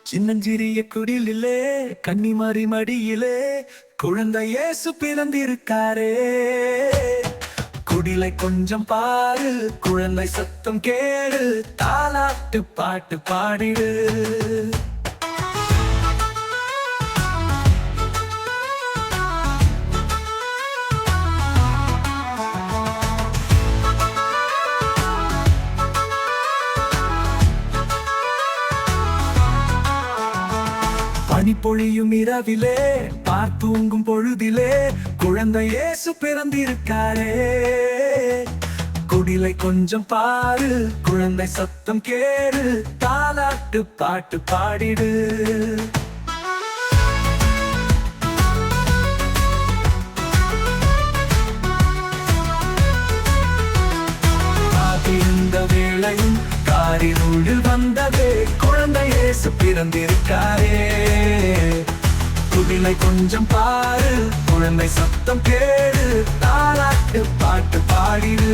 சின்னஞ்சிறிய குடிலே கன்னிமாரி மடியிலே குழந்தை இயேசு பிறந்திருக்காரே. குடிலை கொஞ்சம் பாரு, குழந்தை சத்தம் கேடு, தாலாட்டு பாட்டு பாடிடு. பனிப்பொழியும் இரவிலே பார்த்தூங்கும் பொழுதிலே குழந்தை இயேசு பிறந்திருக்காரே. குடிலை கொஞ்சம் பாரு, குழந்தை சத்தம் கேடு, தாலாட்டு பாட்டு பாடிடு. காத்திருந்த வேளையும் காரிருள் வந்ததே, குழந்தை இயேசு பிறந்திருக்காரே. குடிலை கொஞ்சம் பாரு, குழந்தை சத்தம் கேடு, தாலாட்டு பாட்டு பாடிடு.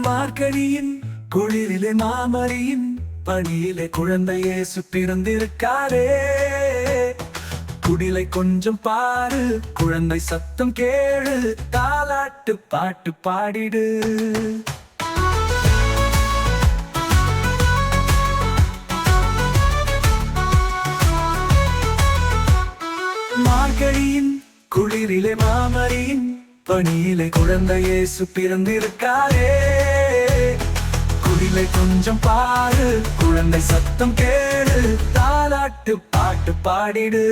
மார்கழியின் குளிரிலே மாமரியின் பணியிலே குழந்தை இயேசு பிறந்திருக்காரே. குடிலை கொஞ்சம் பாரு, குழந்தை சத்தம் கேடு, தாலாட்டு பாட்டு பாடிடு. மார்கழியின் குளிரிலே மாமரியின் பணியிலே குழந்தை இயேசு பிறந்திருக்காரே. குடிலை கொஞ்சம் பாரு, குழந்தை சத்தம் கேடு, தாலாட்டு பாட்டு பாடிடு.